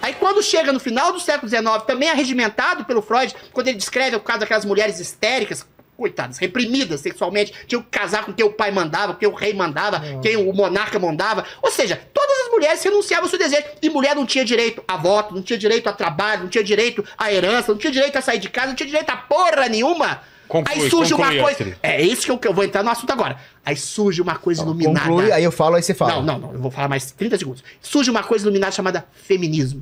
Aí quando chega no final do século XIX, também é regimentado pelo Freud, quando ele descreve o caso daquelas mulheres histéricas, coitadas, reprimidas sexualmente, tinham que casar com quem o pai mandava, quem o rei mandava, quem o monarca mandava. Ou seja, todas as mulheres renunciavam ao seu desejo. E mulher não tinha direito a voto, não tinha direito a trabalho, não tinha direito à herança, não tinha direito a sair de casa, não tinha direito a porra nenhuma. Aí surge uma coisa... É isso que eu vou entrar no assunto agora. Aí surge uma coisa iluminada. Conclui, aí eu falo, aí você fala. Não, eu vou falar mais 30 segundos. Surge uma coisa iluminada chamada feminismo.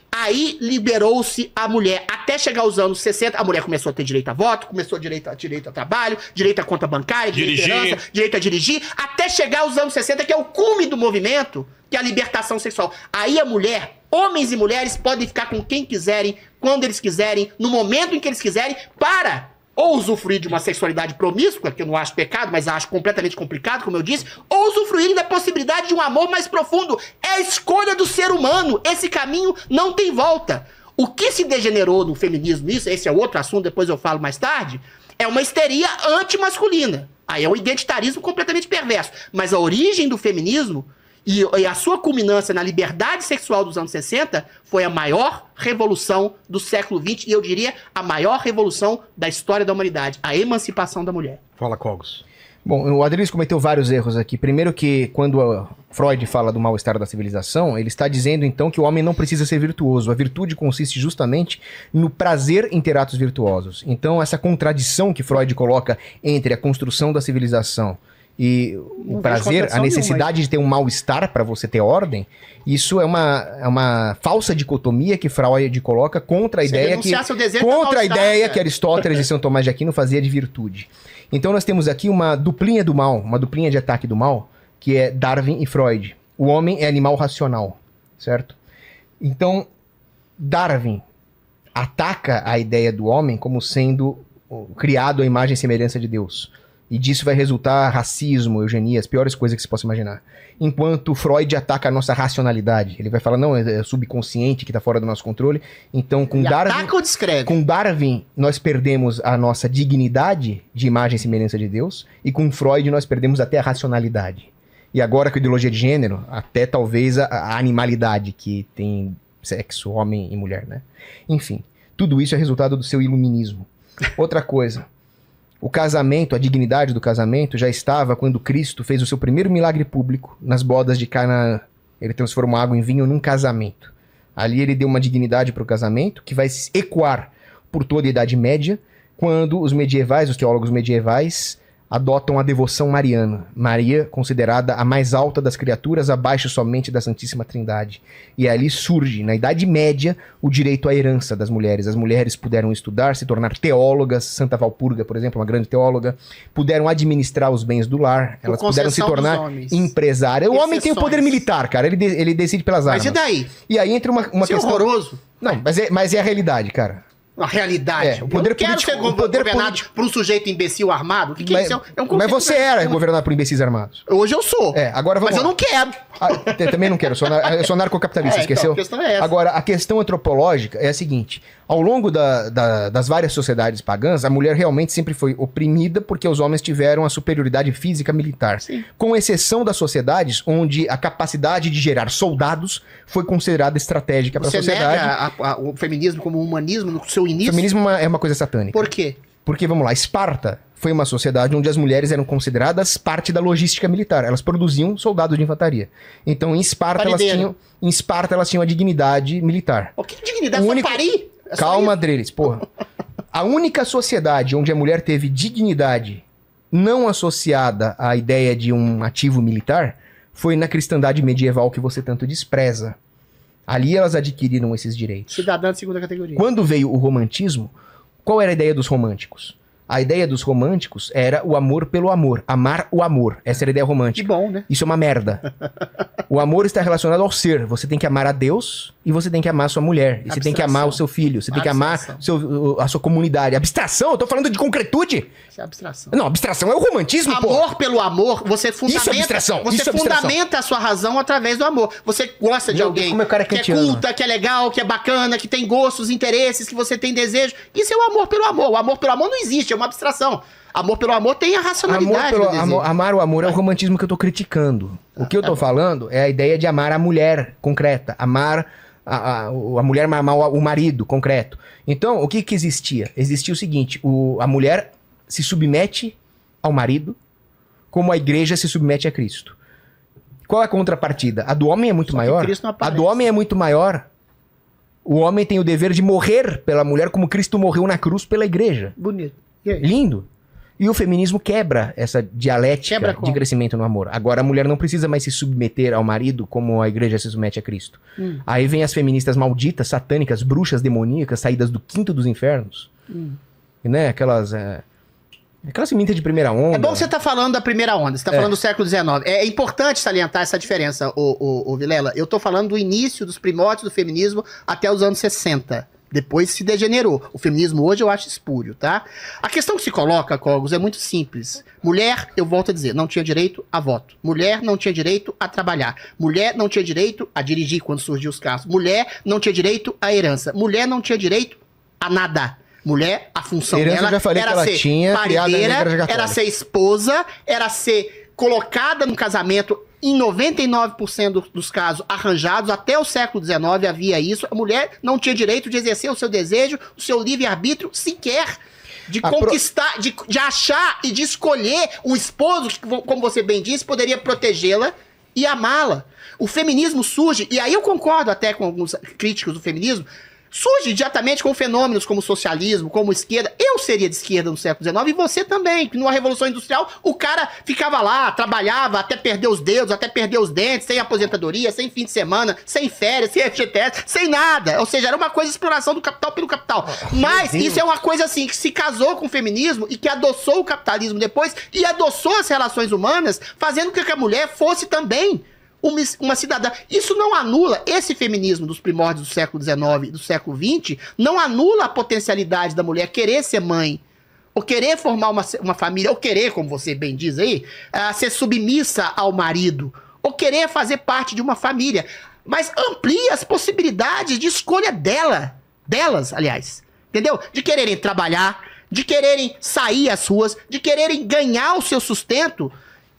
Aí liberou-se a mulher. Até chegar aos anos 60, a mulher começou a ter direito a voto, começou a direito a trabalho, direito a conta bancária, direito a herança, direito a dirigir, até chegar aos anos 60, que é o cume do movimento, que é a libertação sexual. Aí a mulher, homens e mulheres, podem ficar com quem quiserem, quando eles quiserem, no momento em que eles quiserem, para ou usufruir de uma sexualidade promíscua, que eu não acho pecado, mas acho completamente complicado, como eu disse, ou usufruírem da possibilidade de um amor mais profundo. É a escolha do ser humano. Esse caminho não tem volta. O que se degenerou no feminismo, esse é outro assunto, depois eu falo mais tarde, é uma histeria antimasculina. Aí é um identitarismo completamente perverso. Mas a origem do feminismo e a sua culminância na liberdade sexual dos anos 60 foi a maior revolução do século XX e eu diria a maior revolução da história da humanidade, a emancipação da mulher. Fala, Cogos. Bom, o Adriles cometeu vários erros aqui. Primeiro que quando Freud fala do mal-estar da civilização, ele está dizendo então que o homem não precisa ser virtuoso. A virtude consiste justamente no prazer em ter atos virtuosos. Então essa contradição que Freud coloca entre a construção da civilização e o prazer, a necessidade de ter um mal-estar para você ter ordem, isso é uma falsa dicotomia que Freud coloca contra a ideia que Aristóteles e São Tomás de Aquino fazia de virtude. Então nós temos aqui uma duplinha do mal, uma duplinha de ataque do mal, que é Darwin e Freud. O homem é animal racional, certo? Então Darwin ataca a ideia do homem como sendo criado à imagem e semelhança de Deus. E disso vai resultar racismo, eugenia, as piores coisas que se possa imaginar. Enquanto Freud ataca a nossa racionalidade. Ele vai falar, não, é subconsciente que está fora do nosso controle. Então, com Darwin, nós perdemos a nossa dignidade de imagem e semelhança de Deus. E com Freud, nós perdemos até a racionalidade. E agora, com a ideologia de gênero, até talvez a animalidade que tem sexo, homem e mulher, né? Enfim, tudo isso é resultado do seu iluminismo. Outra coisa... O casamento, a dignidade do casamento já estava quando Cristo fez o seu primeiro milagre público nas bodas de Canaã. Ele transformou água em vinho num casamento. Ali ele deu uma dignidade para o casamento que vai se ecoar por toda a Idade Média, quando os teólogos medievais, adotam a devoção mariana. Maria, considerada a mais alta das criaturas, abaixo somente da Santíssima Trindade. E ali surge, na Idade Média, o direito à herança das mulheres. As mulheres puderam estudar, se tornar teólogas. Santa Valpurga, por exemplo, uma grande teóloga. Puderam administrar os bens do lar. Elas puderam se tornar empresárias. O homem tem o poder militar, cara. Ele decide pelas armas. Mas e daí? E aí entra uma questão... horroroso. Não, mas é a realidade, cara. A realidade. O poder político, ser governado por um sujeito imbecil armado? Que é isso? É um mas você era governado por imbecis armados. Hoje eu sou. Agora vamos mas eu não quero. Também não quero. Eu sou narcocapitalista, esqueceu? Então, a questão é essa. Agora, a questão antropológica é a seguinte. Ao longo das várias sociedades pagãs, a mulher realmente sempre foi oprimida porque os homens tiveram a superioridade física militar. Sim. Com exceção das sociedades onde a capacidade de gerar soldados foi considerada estratégica para a sociedade. Você nega o feminismo como humanismo no seu início? O feminismo é uma coisa satânica. Por quê? Porque, vamos lá, Esparta foi uma sociedade onde as mulheres eram consideradas parte da logística militar. Elas produziam soldados de infantaria. Então, em Esparta, elas tinham a dignidade militar. O que dignidade? Parir? Calma, Adriles, porra. A única sociedade onde a mulher teve dignidade não associada à ideia de um ativo militar foi na cristandade medieval que você tanto despreza. Ali elas adquiriram esses direitos. Cidadã de segunda categoria. Quando veio o romantismo, qual era a ideia dos românticos? A ideia dos românticos era o amor pelo amor. Amar o amor. Essa era a ideia romântica. Que bom, né? Isso é uma merda. O amor está relacionado ao ser. Você tem que amar a Deus e você tem que amar a sua mulher. E você tem que amar o seu filho. Você tem que amar a sua comunidade. Abstração? Eu tô falando de concretude. Isso é abstração. Não, abstração é o romantismo, pô. Amor pelo amor, você fundamenta... Isso é abstração. Você fundamenta a sua razão através do amor. Você gosta de alguém como é que é culta, que é legal, que é bacana, que tem gostos, interesses, que você tem desejo. Isso é o amor pelo amor. O amor pelo amor não existe, é uma abstração. Amor pelo amor tem a racionalidade do desejo. Amar o amor é o romantismo que eu tô criticando. O que eu tô falando é a ideia de amar a mulher concreta. Amar a mulher mamar o marido, concreto. Então, o que existia? Existia o seguinte, a mulher se submete ao marido como a igreja se submete a Cristo. Qual é a contrapartida? A do homem é muito maior. A do homem é muito maior. O homem tem o dever de morrer pela mulher como Cristo morreu na cruz pela igreja. Bonito. Lindo. E o feminismo quebra essa dialética de crescimento no amor. Agora a mulher não precisa mais se submeter ao marido como a igreja se submete a Cristo. Aí vem as feministas malditas, satânicas, bruxas demoníacas, saídas do quinto dos infernos. Né? Aquelas feministas de primeira onda. É bom você estar falando da primeira onda, você está falando do século XIX. É importante salientar essa diferença, o Vilela. Eu estou falando do início dos primórdios do feminismo até os anos 60. Depois se degenerou. O feminismo hoje eu acho espúrio, tá? A questão que se coloca, Cogos, é muito simples. Mulher, eu volto a dizer, não tinha direito a voto. Mulher não tinha direito a trabalhar. Mulher não tinha direito a dirigir quando surgiu os carros. Mulher não tinha direito à herança. Mulher não tinha direito a nada. Mulher, a função dela era ser parideira, era ser esposa, era ser colocada no casamento. Em 99% dos casos arranjados, até o século XIX havia isso. A mulher não tinha direito de exercer o seu desejo, o seu livre-arbítrio sequer. De conquistar, de achar e de escolher um esposo que, como você bem disse, poderia protegê-la e amá-la. O feminismo surge, e aí eu concordo até com alguns críticos do feminismo, surge diretamente com fenômenos como socialismo, como esquerda. Eu seria de esquerda no século XIX e você também, que numa Revolução Industrial o cara ficava lá, trabalhava até perder os dedos, até perder os dentes, sem aposentadoria, sem fim de semana, sem férias, sem FGTS, sem nada. Ou seja, era uma coisa de exploração do capital pelo capital. Mas isso é uma coisa assim, que se casou com o feminismo e que adoçou o capitalismo depois e adoçou as relações humanas, fazendo com que a mulher fosse também uma cidadã. Isso não anula, esse feminismo dos primórdios do século XIX e do século XX, não anula a potencialidade da mulher querer ser mãe, ou querer formar uma família, ou querer, como você bem diz aí, ser submissa ao marido, ou querer fazer parte de uma família. Mas amplia as possibilidades de escolha delas, aliás. Entendeu? De quererem trabalhar, de quererem sair às ruas, de quererem ganhar o seu sustento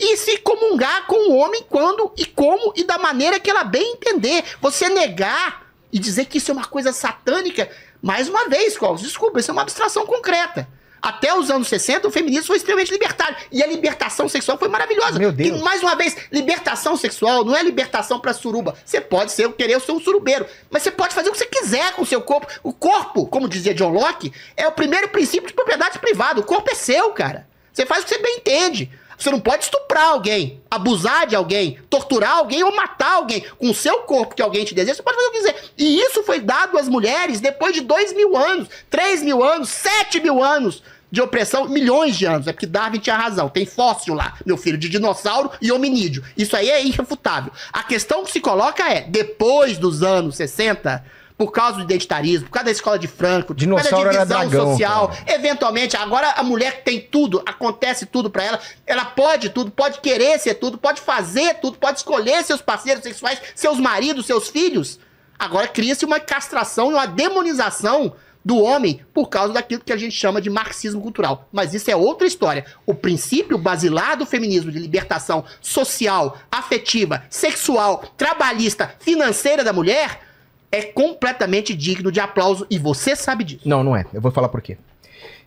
e se comungar com o homem quando e como e da maneira que ela bem entender. Você negar e dizer que isso é uma coisa satânica, mais uma vez, Cogos, desculpa, isso é uma abstração concreta. Até os anos 60, o feminismo foi extremamente libertário. E a libertação sexual foi maravilhosa. Meu Deus. E, mais uma vez, libertação sexual não é libertação pra suruba. Você pode querer ser um surubeiro, mas você pode fazer o que você quiser com o seu corpo. O corpo, como dizia John Locke, é o primeiro princípio de propriedade privada. O corpo é seu, cara. Você faz o que você bem entende. Você não pode estuprar alguém, abusar de alguém, torturar alguém ou matar alguém com o seu corpo que alguém te deseja. Você pode fazer o que quiser. E isso foi dado às mulheres depois de 2.000 anos, 3.000 anos, 7.000 anos de opressão, milhões de anos. É porque Darwin tinha razão. Tem fóssil lá, meu filho, de dinossauro e hominídeo. Isso aí é irrefutável. A questão que se coloca é, depois dos anos 60... por causa do identitarismo, por causa da escola de Franco, por causa da divisão social, eventualmente, agora a mulher tem tudo, acontece tudo pra ela, ela pode tudo, pode querer ser tudo, pode fazer tudo, pode escolher seus parceiros sexuais, seus maridos, seus filhos. Agora cria-se uma castração e uma demonização do homem por causa daquilo que a gente chama de marxismo cultural. Mas isso é outra história. O princípio basilar do feminismo de libertação social, afetiva, sexual, trabalhista, financeira da mulher é completamente digno de aplauso e você sabe disso. Não é. Eu vou falar por quê.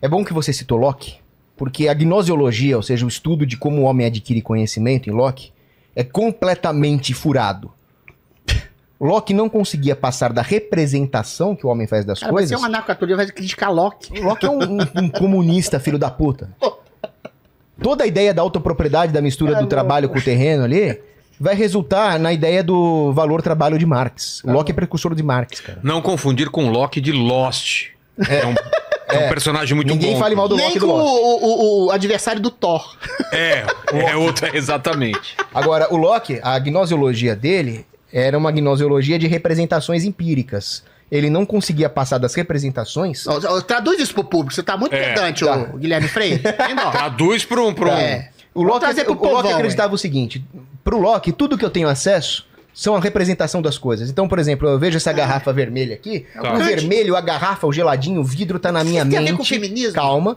É bom que você citou Locke, porque a gnosiologia, ou seja, o estudo de como o homem adquire conhecimento em Locke, é completamente furado. Locke não conseguia passar da representação que o homem faz das coisas. Você é um anarcocatólico, vai criticar Locke. Locke é um comunista, filho da puta. Toda a ideia da autopropriedade, da mistura do trabalho com o terreno ali, vai resultar na ideia do valor trabalho de Marx. O Locke é precursor de Marx, cara. Não confundir com Locke de Lost. É um personagem muito Ninguém bom. fale mal do Nem Locke com do Lost. o adversário do Thor. É outra, exatamente. Agora, o Locke, a gnosiologia dele era uma gnosiologia de representações empíricas. Ele não conseguia passar das representações... Traduz isso pro público, você tá muito pedante, tá. o Guilherme Freire. Traduz para um... O Locke acreditava o seguinte, pro Locke, tudo que eu tenho acesso são a representação das coisas. Então, por exemplo, eu vejo essa garrafa vermelha aqui, Tá. o vermelho, a garrafa, o geladinho, o vidro tá na minha mente. Tem a ver com feminismo? Calma.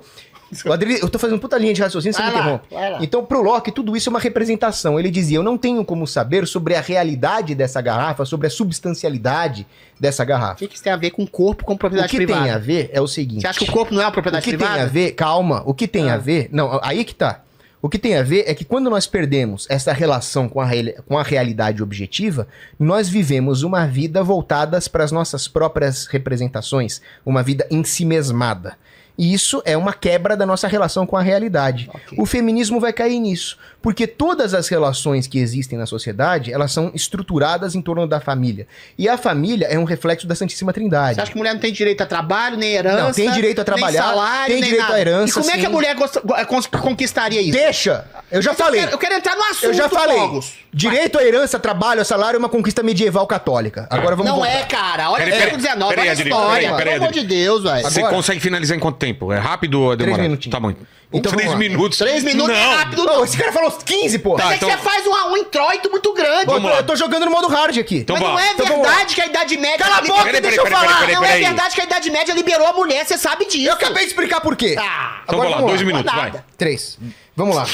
Eu tô fazendo puta linha de raciocínio, você me interrompe. Então, pro Locke, tudo isso é uma representação. Ele dizia, eu não tenho como saber sobre a realidade dessa garrafa, sobre a substancialidade dessa garrafa. O que isso tem a ver com o corpo, com propriedade privada? O que tem a ver é o seguinte... Você acha que o corpo não é uma propriedade privada? O que tem a ver... Calma. O que tem a ver... Não, aí que tá. O que tem a ver é que quando nós perdemos essa relação com a realidade objetiva, nós vivemos uma vida voltadas para as nossas próprias representações, uma vida ensimesmada. E isso é uma quebra da nossa relação com a realidade. Okay. O feminismo vai cair nisso, porque todas as relações que existem na sociedade, elas são estruturadas em torno da família. E a família é um reflexo da Santíssima Trindade. Você acha que a mulher não tem direito a trabalho, nem herança? Não, tem direito a trabalhar, nem salário, tem nem direito nada. à herança. E como é que a mulher conquistaria isso? Deixa! Eu já falei. Eu quero entrar no assunto, Eu já falei. Fogos. Direito à herança, trabalho, salário é uma conquista medieval católica. Agora vamos Não voltar. É, cara. Olha o século XIX, olha a história. Pelo amor de Deus, velho. Você consegue finalizar em quanto tempo? É rápido ou é demorado? 3 minutinhos. Tá bom. Então 3 minutos. 3 minutos não. é rápido, não. Esse cara falou 15, pô. Mas Tá, é que você faz um introito muito grande. Eu tô jogando no modo hard aqui. Então mas não é verdade que a Idade Média... Cala a boca, deixa eu falar. Não é verdade que a Idade Média liberou a mulher, você sabe disso. Eu acabei de explicar por quê. Então vamos lá, 2 minutos, vai. 3. Vamos lá.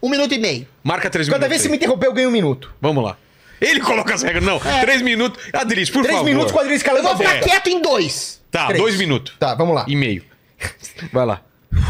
1 minuto e meio. Marca 3 minutos. Cada vez que você me interromper, eu ganho 1 minuto. Vamos lá. Ele coloca as regras. Não, 3 minutos. Adriles, por favor. 3 minutos com a Adriles calando Eu vou ficar quieto em 2. Tá, 2 minutos. Tá, vamos lá. E meio. Vai lá.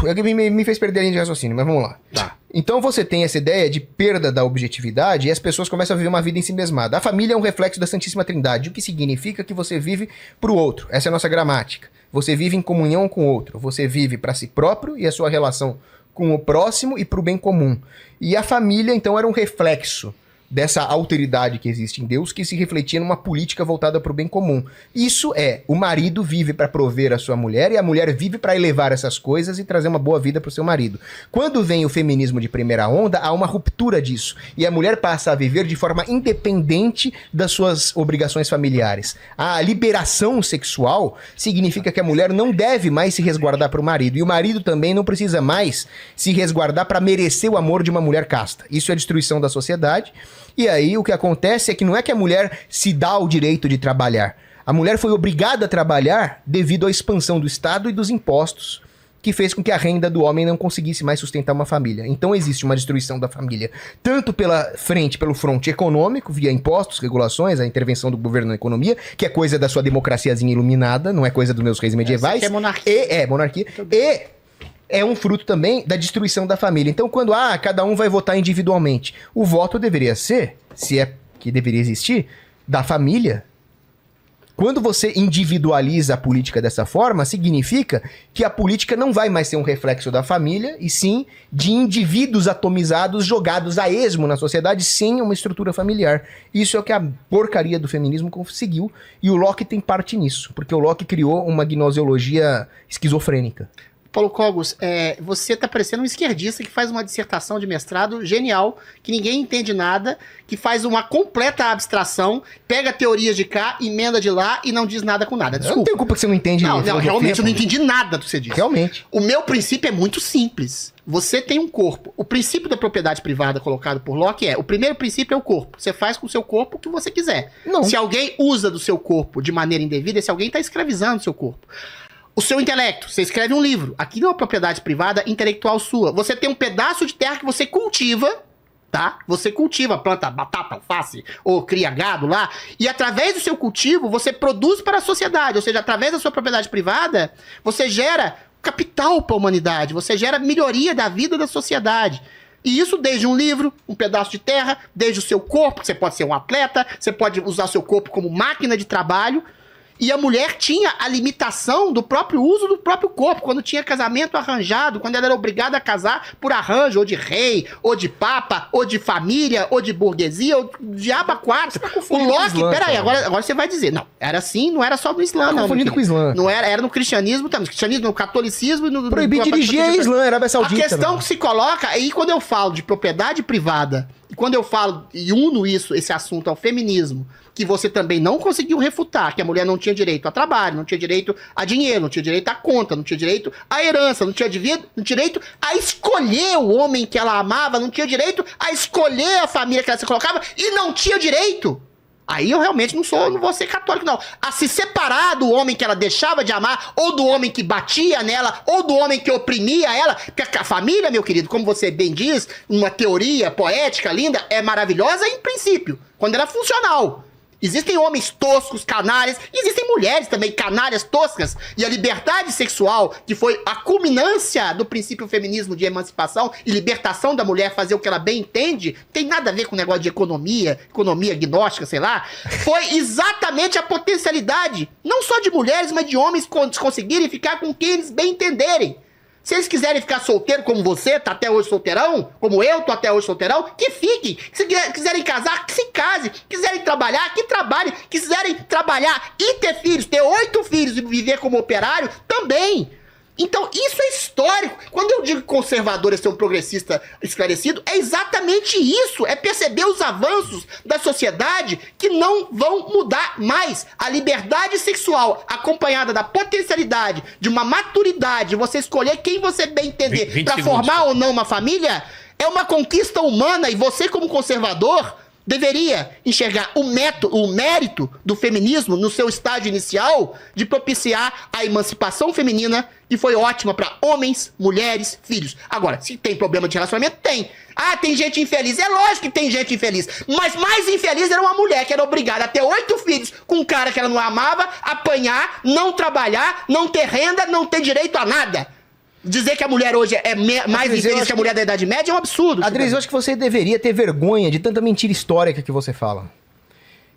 Me fez perder a linha de raciocínio, mas vamos lá. Tá. Então você tem essa ideia de perda da objetividade e as pessoas começam a viver uma vida em si mesmada. A família é um reflexo da Santíssima Trindade, o que significa que você vive pro outro. Essa é a nossa gramática. Você vive em comunhão com o outro. Você vive para si próprio e a sua relação com o próximo e pro bem comum. E a família, então, era um reflexo dessa alteridade que existe em Deus, que se refletia numa política voltada para o bem comum. Isso é, o marido vive para prover a sua mulher e a mulher vive para elevar essas coisas e trazer uma boa vida para o seu marido. Quando vem o feminismo de primeira onda, há uma ruptura disso. E a mulher passa a viver de forma independente das suas obrigações familiares. A liberação sexual significa que a mulher não deve mais se resguardar para o marido. E o marido também não precisa mais se resguardar para merecer o amor de uma mulher casta. Isso é a destruição da sociedade. E aí o que acontece é que não é que a mulher se dá o direito de trabalhar. A mulher foi obrigada a trabalhar devido à expansão do Estado e dos impostos, que fez com que a renda do homem não conseguisse mais sustentar uma família. Então existe uma destruição da família, tanto pelo fronte econômico, via impostos, regulações, a intervenção do governo na economia, que é coisa da sua democraciazinha iluminada, não é coisa dos meus reis medievais. É monarquia. Monarquia. É um fruto também da destruição da família. Então, quando cada um vai votar individualmente, o voto deveria ser, se é que deveria existir, da família. Quando você individualiza a política dessa forma, significa que a política não vai mais ser um reflexo da família, e sim de indivíduos atomizados, jogados a esmo na sociedade, sem uma estrutura familiar. Isso é o que a porcaria do feminismo conseguiu, e o Locke tem parte nisso, porque o Locke criou uma gnoseologia esquizofrênica. Paulo Cogos, você tá parecendo um esquerdista que faz uma dissertação de mestrado genial, que ninguém entende nada, que faz uma completa abstração, pega teorias de cá, emenda de lá e não diz nada com nada. Desculpa. Eu não tenho culpa que você não entende. Não, realmente eu não entendi nada do que você disse. Realmente. O meu princípio é muito simples. Você tem um corpo. O princípio da propriedade privada colocado por Locke o primeiro princípio é o corpo. Você faz com o seu corpo o que você quiser. Não. Se alguém usa do seu corpo de maneira indevida, esse alguém está escravizando o seu corpo. O seu intelecto, você escreve um livro. Aqui não é uma propriedade privada intelectual sua. Você tem um pedaço de terra que você cultiva, tá? Você cultiva, planta batata, alface, ou cria gado lá. E através do seu cultivo, você produz para a sociedade. Ou seja, através da sua propriedade privada, você gera capital para a humanidade. Você gera melhoria da vida da sociedade. E isso desde um livro, um pedaço de terra, desde o seu corpo. Você pode ser um atleta, você pode usar o seu corpo como máquina de trabalho. E a mulher tinha a limitação do próprio uso do próprio corpo, quando tinha casamento arranjado, quando ela era obrigada a casar por arranjo, ou de rei, ou de papa, ou de família, ou de burguesia, ou de diabo a quatro. O Locke, peraí, agora você vai dizer, não, era assim, não era só no Islã, não. Confundido com o Islã. Não era no cristianismo também, no cristianismo, no catolicismo e no... Proibir dirigir é Islã, Arábia Saudita. A questão que se coloca, aí quando eu falo de propriedade privada, e quando eu falo e uno esse assunto ao feminismo, que você também não conseguiu refutar, que a mulher não tinha direito a trabalho, não tinha direito a dinheiro, não tinha direito a conta, não tinha direito à herança, não tinha direito a escolher o homem que ela amava, não tinha direito a escolher a família que ela se colocava, e não tinha direito Aí eu realmente não vou ser católico, não. A se separar do homem que ela deixava de amar, ou do homem que batia nela, ou do homem que oprimia ela. Porque a família, meu querido, como você bem diz, uma teoria poética linda, é maravilhosa em princípio, quando ela é funcional. Existem homens toscos, canalhas, e existem mulheres também, canalhas, toscas. E a liberdade sexual, que foi a culminância do princípio feminismo de emancipação e libertação da mulher fazer o que ela bem entende, tem nada a ver com o negócio de economia gnóstica, sei lá, foi exatamente a potencialidade, não só de mulheres, mas de homens conseguirem ficar com quem eles bem entenderem. Se eles quiserem ficar solteiro como você, tá até hoje solteirão, como eu tô até hoje solteirão, que fiquem. Se quiserem casar, que se case. Quiserem trabalhar, que trabalhem. Quiserem trabalhar e ter filhos, ter 8 filhos e viver como operário, também. Então, isso é histórico. Quando eu digo que conservador é ser um progressista esclarecido, é exatamente isso. É perceber os avanços da sociedade que não vão mudar mais. A liberdade sexual, acompanhada da potencialidade, de uma maturidade, de você escolher quem você bem entender para formar ou não uma família, é uma conquista humana. E você, como conservador, deveria enxergar o mérito do feminismo no seu estágio inicial de propiciar a emancipação feminina, que foi ótima para homens, mulheres, filhos. Agora, se tem problema de relacionamento, tem. Ah, tem gente infeliz. É lógico que tem gente infeliz. Mas mais infeliz era uma mulher que era obrigada a ter 8 filhos com um cara que ela não amava, apanhar, não trabalhar, não ter renda, não ter direito a nada. Dizer que a mulher hoje é mais infeliz que a mulher da Idade Média é um absurdo. Adriles, eu acho que você deveria ter vergonha de tanta mentira histórica que você fala.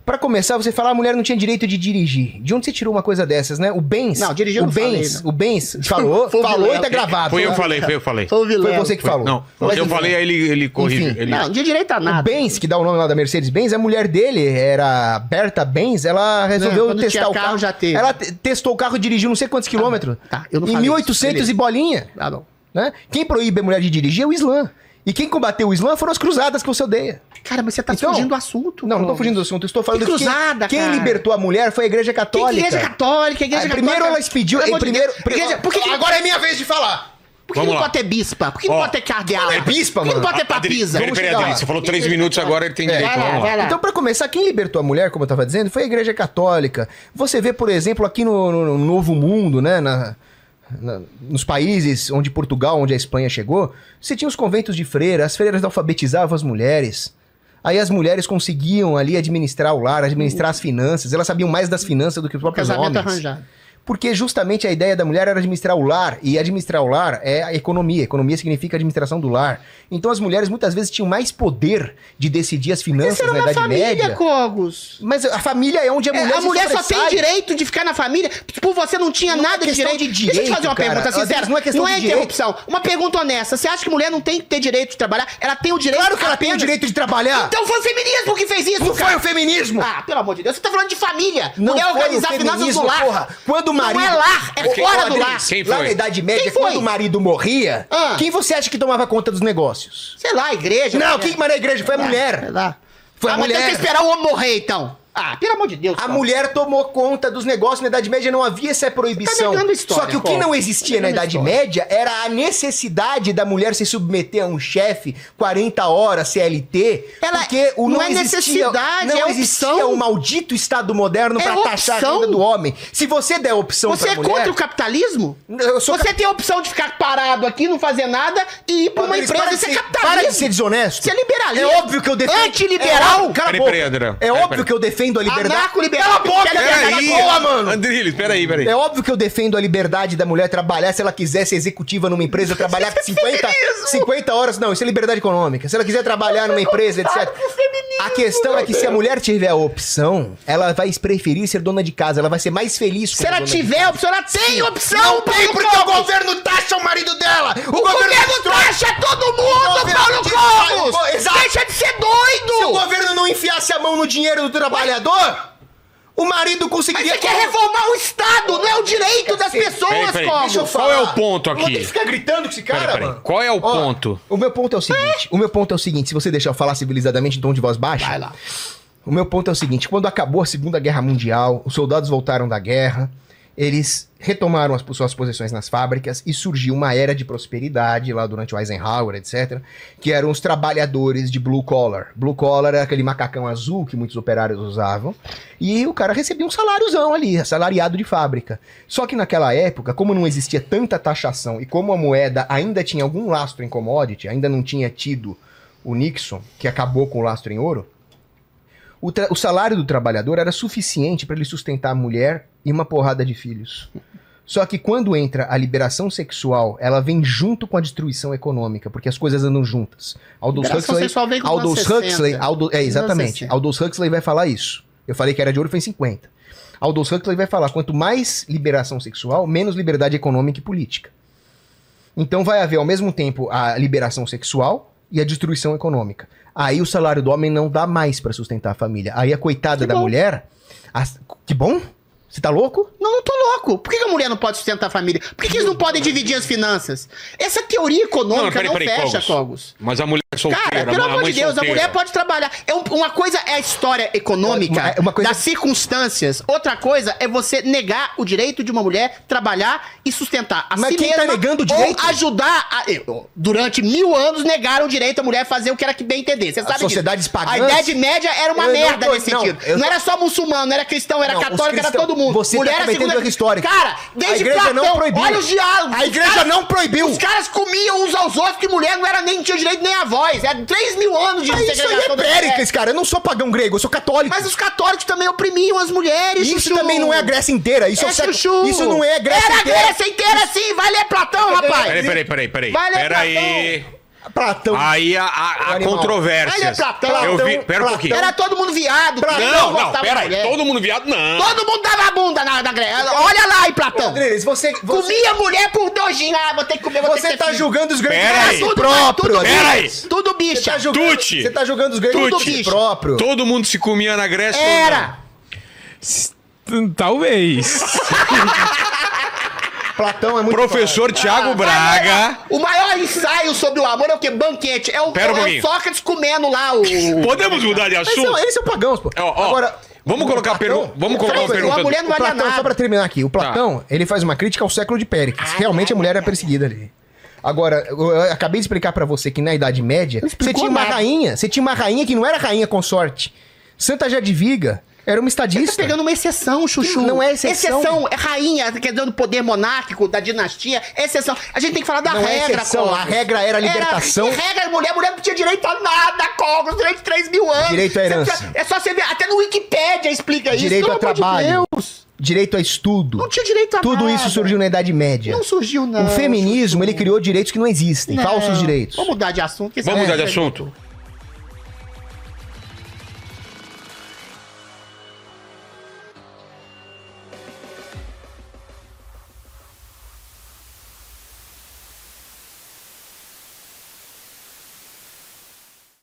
Pra começar, você fala, a mulher não tinha direito de dirigir. De onde você tirou uma coisa dessas, né? O Bens... Não, dirigir eu não falei, não. O Bens falou e tá gravado. Foi eu falei. Foi você que falou. Não, eu falei, aí ele corrige. Enfim, não tinha direito a nada. O Benz, que dá o nome lá da Mercedes-Benz, a mulher dele era Berta Benz, ela resolveu testar o carro. Já teve. Ela testou o carro e dirigiu não sei quantos quilômetros. Tá, eu não em falei 1800 isso, e bolinha. Ah, não. Né? Quem proíbe a mulher de dirigir é o Islã. E quem combateu o Islã foram as cruzadas que você odeia. Cara, mas você tá fugindo do assunto. Não tô fugindo do assunto. Eu estou falando que cruzada, quem libertou a mulher foi a Igreja Católica. Que Igreja Católica? Primeiro ela expediu... Agora é minha vez de falar. Por que não pode ter bispa? Por que não pode ter cardeal? É bispa, mano? Por que não pode ter papisa? Peraí, você falou 3 minutos agora, ele tem direito. Vai lá. Então, pra começar, quem libertou a mulher, como eu tava dizendo, foi a Igreja Católica. Você vê, por exemplo, aqui no Novo Mundo, né, nos países onde Portugal, onde a Espanha chegou, você tinha os conventos de freiras, as freiras alfabetizavam as mulheres. Aí as mulheres conseguiam ali administrar o lar, administrar as finanças. Elas sabiam mais das finanças do que os próprios homens. Arranjado. Porque justamente a ideia da mulher era administrar o lar. E administrar o lar é a economia. Economia significa administração do lar. Então as mulheres muitas vezes tinham mais poder de decidir as finanças na Idade Média. Cogos. Mas a família é onde a mulher a mulher só tem direito de ficar na família. Tipo, você não tinha nada de direito. Deixa eu te fazer uma pergunta sincera. Não é interrupção. Uma pergunta honesta. Você acha que mulher não tem que ter direito de trabalhar? Ela tem o direito. Claro que ela tem o direito de trabalhar. Então foi o feminismo que fez isso. Não foi o feminismo. Ah, pelo amor de Deus. Você tá falando de família. Não mulher foi organizar finanças do lar. Porra. Quando o marido... Não é lar, é fora do lar. Quem foi? Lá na Idade Média, quando o marido morria, quem você acha que tomava conta dos negócios? Sei lá, a igreja. Não, quem era a igreja? Foi a mulher. Sei lá. Foi a mulher. Mas tem que esperar o homem morrer, então. Ah, pelo amor de Deus. A mulher tomou conta dos negócios. Na Idade Média não havia essa proibição. Tá história, só que o que não existia na Idade Média era a necessidade da mulher se submeter a um chefe 40 horas CLT. Porque não é necessidade, não é existia opção. o maldito Estado moderno pra taxar a vida do homem. Se você der opção pra mulher... Você é contra o capitalismo? Você tem a opção de ficar parado aqui, não fazer nada e ir pra uma empresa. Isso é capitalismo. Para de ser desonesto. Isso é liberalismo. É óbvio que eu defendo... Antiliberal. Peraí, André. É óbvio que eu defendo a liberdade. Anarco-liberal. Boa, mano. Andriles, peraí. É óbvio que eu defendo a liberdade da mulher trabalhar se ela quiser ser executiva numa empresa, trabalhar 50 horas. Não, isso é liberdade econômica. Se ela quiser trabalhar numa empresa, etc. A questão é que se a mulher tiver a opção, ela vai preferir ser dona de casa. Ela vai ser mais feliz com Se ela tiver a opção, ela tem opção. Não tem, porque o governo taxa o marido dela. O governo taxa todo mundo, Paulo Cogos. Deixa de ser doido. Se o governo não enfiasse a mão no dinheiro do trabalhador... O marido conseguiria... Mas você quer reformar o Estado, não é o direito das pessoas, Cogos. Deixa eu falar. Qual é o ponto aqui? Não tem que ficar gritando com esse cara, mano. Qual é o ponto? O meu ponto é o seguinte, se você deixar eu falar civilizadamente em tom de voz baixa... Vai lá. O meu ponto é o seguinte, quando acabou a Segunda Guerra Mundial, os soldados voltaram da guerra eles retomaram as suas posições nas fábricas e surgiu uma era de prosperidade lá durante o Eisenhower, etc., que eram os trabalhadores de blue collar. Blue collar era aquele macacão azul que muitos operários usavam, e o cara recebia um saláriozão ali, assalariado de fábrica. Só que naquela época, como não existia tanta taxação e como a moeda ainda tinha algum lastro em commodity, ainda não tinha tido o Nixon, que acabou com o lastro em ouro, o salário do trabalhador era suficiente para ele sustentar a mulher e uma porrada de filhos. Só que quando entra a liberação sexual, ela vem junto com a destruição econômica, porque as coisas andam juntas. Aldous Huxley, exatamente. Aldous Huxley vai falar isso. Eu falei que era de ouro, foi em 50. Aldous Huxley vai falar, quanto mais liberação sexual, menos liberdade econômica e política. Então vai haver ao mesmo tempo a liberação sexual e a destruição econômica. Aí o salário do homem não dá mais pra sustentar a família. Aí a coitada da mulher... Que bom? Você tá louco? Não tô louco. Por que a mulher não pode sustentar a família? Por que eles não podem dividir as finanças? Essa teoria econômica não fecha, Cogos. Mas a mulher solteira, cara, pelo amor de Deus, solteira. A mulher pode trabalhar. Uma coisa é a história econômica das circunstâncias. Outra coisa é você negar o direito de uma mulher trabalhar e sustentar a Mas si quem mesma, tá negando o direito? ou ajudar... Durante 1000 anos negaram o direito à mulher fazer o que ela que bem entender. Você sabe sociedades disso. pagãs... A Idade Média era uma merda nesse sentido. Não era só muçulmano, não era cristão, era católico, era todo mundo. Você mulher tá cometendo erro histórico. Cara, desde a igreja Platão, não proibiu. Olha os diálogos. A igreja não proibiu. Os caras comiam uns aos outros, que mulher não era nem tinha direito nem a voz. É 3000 anos de segregação. Isso aí é Péricles, cara. Eu não sou pagão grego, eu sou católico. Mas os católicos também oprimiam as mulheres, Isso também não é a Grécia inteira. Isso não é a Grécia inteira. Era a Grécia inteira sim. Vai ler Platão, rapaz. Peraí. Vai ler Peraí. Platão. Aí a controvérsia. Olha Platão. Eu vi, pera um pouquinho. Era todo mundo viado. Não, peraí. Todo mundo viado, não. Todo mundo dava bunda na Grécia. Olha lá aí, Platão. Andrés, você... Comia mulher por dojinho. Ah, vou ter que comer, Você tá julgando os gregos Peraí. próprio. Peraí. Tudo bicha. Você tá julgando os gregos próprio. Todo mundo se comia na Grécia. Era. Talvez. Platão é muito Professor Tiago Braga. O maior ensaio sobre o amor é o quê? Banquete. É o Sócrates comendo lá o... Podemos mudar de assunto? Eles são pagãos, pô. Agora, vamos colocar uma pergunta. A mulher não valia nada. Só pra terminar aqui, o Platão, ele faz uma crítica ao século de Péricles. Realmente a mulher é perseguida ali. Agora, eu acabei de explicar pra você que na Idade Média, você tinha uma rainha que não era rainha consorte. Santa Jadwiga era uma estadista. Você tá pegando uma exceção, Chuchu. Não é exceção. Exceção. É rainha, quer dizer, do poder monárquico, da dinastia. Exceção. A gente tem que falar da regra, Cogos. A regra era a libertação. Regra, mulher não tinha direito a nada, Cogos, durante 3000 anos. Direito à herança. É só você ver, até no Wikipédia explica isso. Direito a trabalho. Direito a estudo. Não tinha direito a Tudo nada. isso surgiu na Idade Média. Não surgiu, não. O feminismo, ele criou direitos que não existem. Falsos direitos. Vamos mudar de assunto. Vamos mudar de assunto.